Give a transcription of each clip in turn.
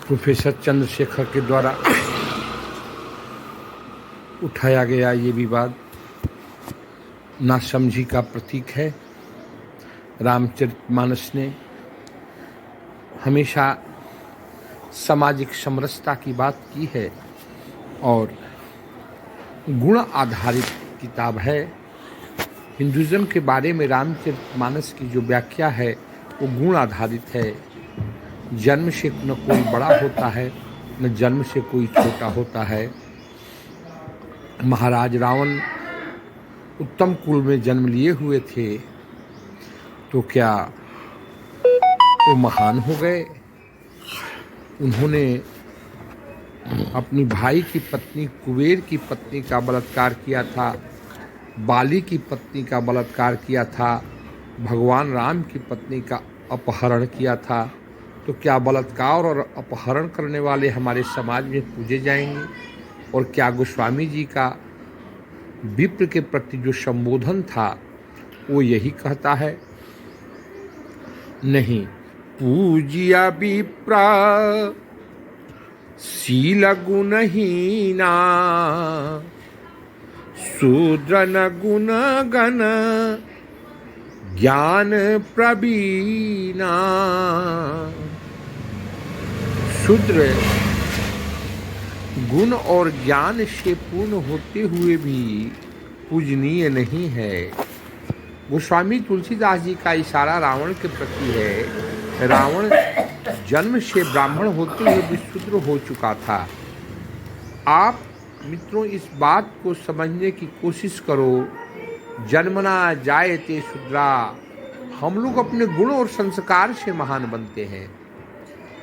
Professor Chandrashekhar के द्वारा उठाया गया ये विवाद नासमझी का प्रतीक है। रामचरितमानस ने हमेशा सामाजिक समरसता की बात की है और गुण आधारित किताब है। हिंदुज़म के बारे में रामचरितमानस की जो व्याख्या है वो गुण आधारित है। जन्म से न कोई बड़ा होता है न जन्म से कोई छोटा होता है। महाराज रावण उत्तम कुल में जन्म लिए हुए थे तो क्या वो महान हो गए? उन्होंने अपनी भाई की पत्नी कुबेर की पत्नी का बलात्कार किया था, बाली की पत्नी का बलात्कार किया था, भगवान राम की पत्नी का अपहरण किया था। तो क्या बलात्कार और अपहरण करने वाले हमारे समाज में पूजे जाएंगे? और क्या गोस्वामी जी का विप्र के प्रति जो संबोधन था वो यही कहता है? नहीं। पूजिया विप्रा शील गुणहीना शूद्र न गुण गण ज्ञान प्रवीणा। शूद्र गुण और ज्ञान से पूर्ण होते हुए भी पूजनीय नहीं है। गोस्वामी तुलसीदास जी का इशारा रावण के प्रति है। रावण जन्म से ब्राह्मण होते हुए भी शूद्र हो चुका था। आप मित्रों इस बात को समझने की कोशिश करो। जन्मना जायते शूद्रा, हम लोग अपने गुण और संस्कार से महान बनते हैं।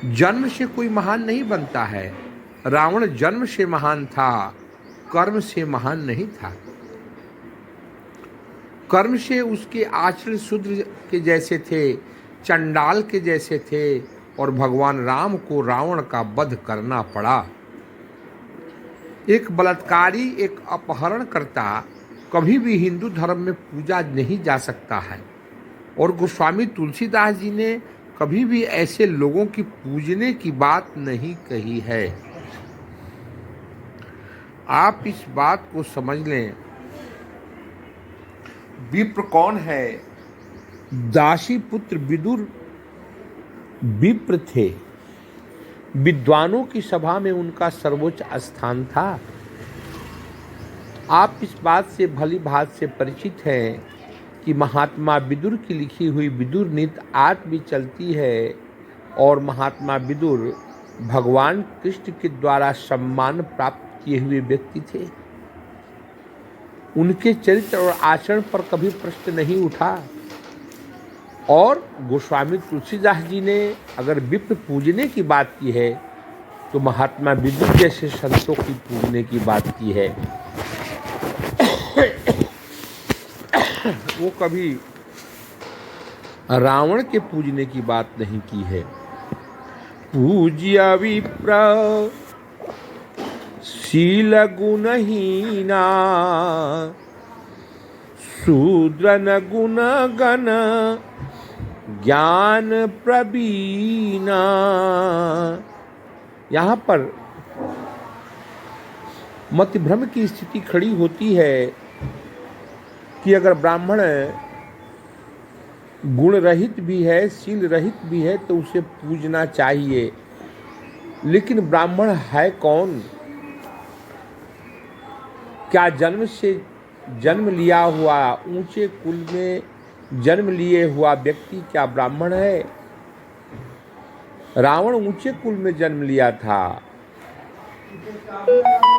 जन्म से कोई महान नहीं बनता है। रावण जन्म से महान था, कर्म से महान नहीं था। कर्म से उसके आचरण शूद्र के जैसे थे, चंडाल के जैसे थे और भगवान राम को रावण का वध करना पड़ा। एक बलात्कारी, एक अपहरणकर्ता कभी भी हिंदू धर्म में पूजा नहीं जा सकता है। और गोस्वामी तुलसीदास जी ने कभी भी ऐसे लोगों की पूजने की बात नहीं कही है। आप इस बात को समझ लें। विप्र कौन है? दासी पुत्र विदुर विप्र थे। विद्वानों की सभा में उनका सर्वोच्च स्थान था। आप इस बात से भली भांति से परिचित हैं कि महात्मा विदुर की लिखी हुई विदुर नीति आज भी चलती है और महात्मा विदुर भगवान कृष्ण के द्वारा सम्मान प्राप्त किए हुए व्यक्ति थे। उनके चरित्र और आचरण पर कभी प्रश्न नहीं उठा। और गोस्वामी तुलसीदास जी ने अगर विप्र पूजने की बात की है तो महात्मा विदुर जैसे संतों की पूजने की बात की है। वो कभी रावण के पूजने की बात नहीं की है। पूज्य विप्र शील गुणहीना शूद्र न गुण गण ज्ञान प्रवीणा। यहाँ पर मतभ्रम की स्थिति खड़ी होती है कि अगर ब्राह्मण गुण रहित भी है, शील रहित भी है तो उसे पूजना चाहिए। लेकिन ब्राह्मण है कौन? क्या जन्म लिया हुआ ऊंचे कुल में जन्म लिए हुआ व्यक्ति क्या ब्राह्मण है? रावण ऊंचे कुल में जन्म लिया था।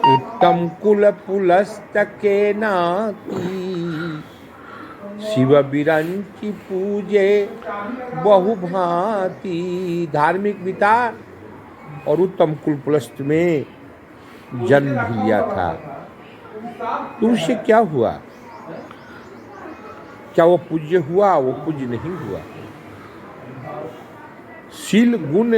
उत्तम कुल पुलस्तके नाती शिव बिरंची पूजे बहुभांति। धार्मिक पिता और उत्तम कुल पुलस्त में जन्म भी लिया था। तो उससे क्या हुआ? क्या वो पूज्य हुआ? वो पूज्य नहीं हुआ। शील गुण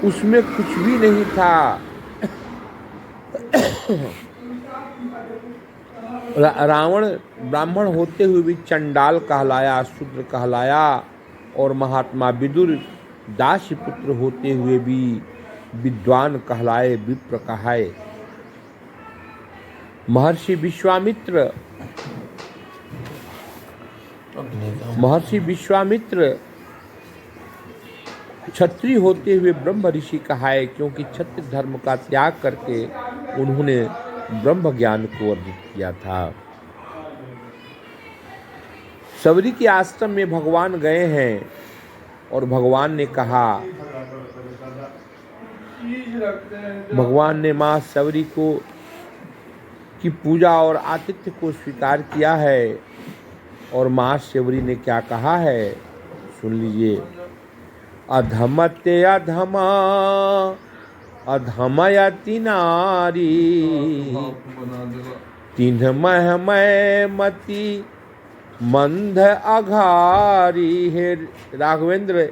उसमें कुछ भी नहीं था। रावण ब्राह्मण होते हुए भी चंडाल कहलाया, शूद्र कहलाया। और महात्मा विदुर दासी पुत्र होते हुए भी विद्वान कहलाए, विप्र कहाए। महर्षि विश्वामित्र क्षत्रिय होते हुए ब्रह्म ऋषि कहाए, क्योंकि क्षत्रिय धर्म का त्याग करके उन्होंने ब्रह्म ज्ञान को अर्जित किया था। सबरी के आश्रम में भगवान गए हैं और भगवान ने कहा, भगवान ने मां सबरी को की पूजा और आतिथ्य को स्वीकार किया है। और मां सबरी ने क्या कहा है, सुन लीजिए। अधमते अधमा अधमयति नारी, तिन्ह महमय मति मंद अघारी। हे राघवेंद्र,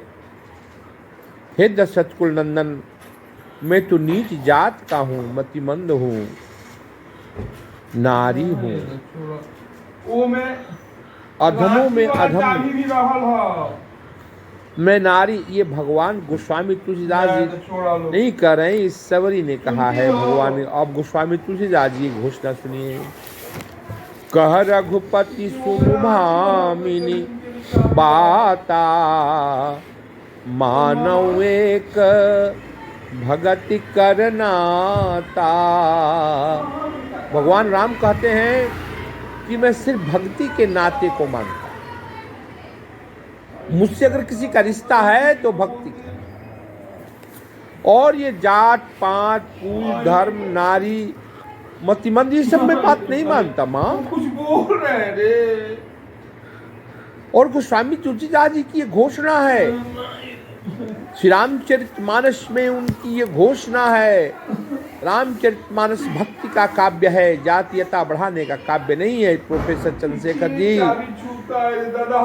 हे दशरथ कुल नंदन, मैं तो नीच जात का हूँ, मतिमंद हूँ, नारी हूँ, अधमों में अधम, मैं नारी। ये भगवान गोस्वामी तुलसीदास जी नहीं कह रहे हैं, इस सबरी ने कहा है भगवान ने। अब गोस्वामी तुलसीदास जी घोषणा सुनिए। कह रघुपति सुनु भामिनी बाता, मानव एक भगति करनाता। भगवान राम कहते हैं कि मैं सिर्फ भक्ति के नाते को मानता हूं, मुझसे अगर किसी का रिश्ता है तो भक्ति का, और ये जात पात कुल धर्म नारी मतिमंद ये सब मैं बात नहीं मानता। माँ कुछ बोल रहे हैं रे। और गोस्वामी तुलसीदास जी की ये घोषणा है, श्री रामचरितमानस में उनकी ये घोषणा है। रामचरितमानस भक्ति का काव्य है, जातीयता बढ़ाने का काव्य नहीं है। प्रोफेसर चंद्रशेखर जी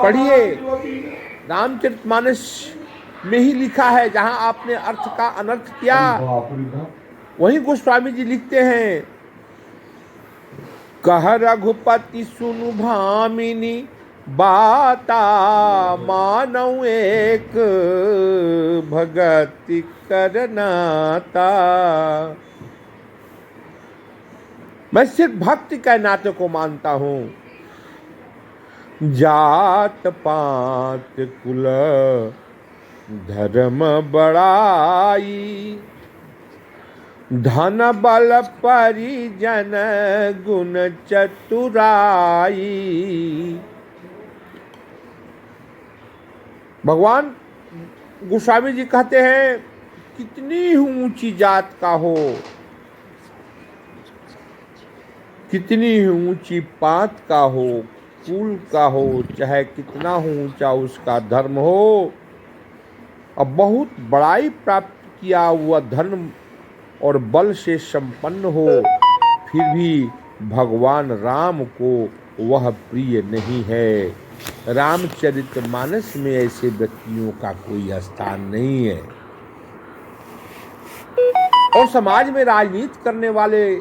पढ़िए, रामचरितमानस में ही लिखा है, जहां आपने अर्थ का अनर्थ किया वहीं गोस्वामी जी लिखते हैं। कह रघुपति सुनु भामिनी बाता, मानव एक भगति करनाता। मैं सिर्फ भक्ति के नाते को मानता हूं, जात पात कुल धर्म बड़ाई, धन बल परिजन गुण चतुराई। भगवान गोस्वामी जी कहते हैं, कितनी ऊंची जात का हो, कितनी ऊंची पात का हो, कुल का हो, चाहे कितना ऊंचा उसका धर्म हो, अब बहुत बड़ाई प्राप्त किया हुआ धर्म और बल से संपन्न हो, फिर भी भगवान राम को वह प्रिय नहीं है। रामचरितमानस में ऐसे व्यक्तियों का कोई स्थान नहीं है। और समाज में राजनीति करने वाले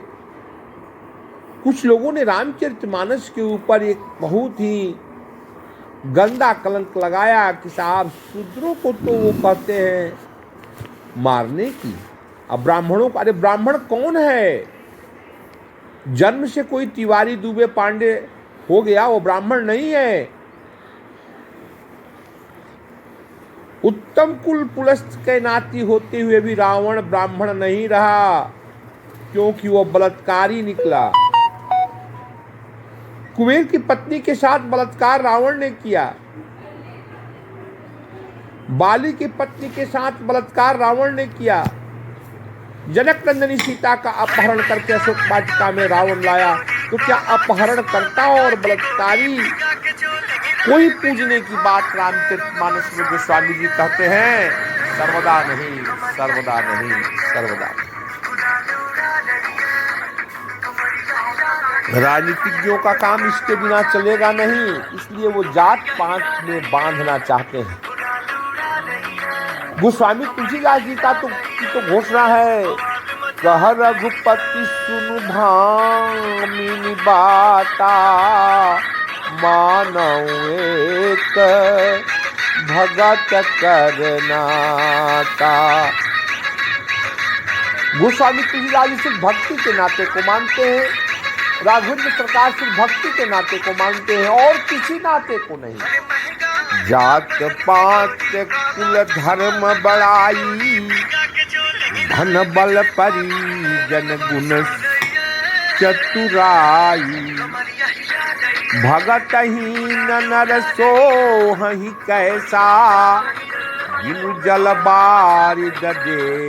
कुछ लोगों ने रामचरितमानस के ऊपर एक बहुत ही गंदा कलंक लगाया कि साहब शूद्रों को तो वो कहते हैं मारने की, अब ब्राह्मणों को, अरे ब्राह्मण कौन है? जन्म से कोई तिवारी दुबे पांडे हो गया वो ब्राह्मण नहीं है। उत्तम कुल पुलस्त के नाती होते हुए भी रावण ब्राह्मण नहीं रहा, क्योंकि वो बलात्कारी निकला। कुबेर की पत्नी के साथ बलात्कार रावण ने किया, बाली की पत्नी के साथ बलात्कार रावण ने किया, जनक नंदिनी सीता का अपहरण करके अशोक वाटिका में रावण लाया। तो क्या अपहरणकर्ता और बलात्कारी कोई पूजने की बात रामचरितमानस में गोस्वामी जी कहते हैं? सर्वदा नहीं, सर्वदा नहीं, सर्वदा नहीं। राजनीतिज्ञों का काम इसके बिना चलेगा नहीं, इसलिए वो जात पात में बांधना चाहते हैं। गोस्वामी तुलसीदास जी का तो घोषणा है, कह रघुपति सुनु भामिनी बाता, मानव एक भगत करनाता। गोस्वामी तुलसीदास जी सिर्फ भक्ति के नाते को मानते हैं, राघवेंद्र सरकार सिर्फ भक्ति के नाते को मानते हैं और किसी नाते को नहीं। जात पात कुल धर्म बड़ाई, धन बल परिजन गुण चतुराई। भगत हीन नर सोहहि कैसा, जिनु जल बारिद दे।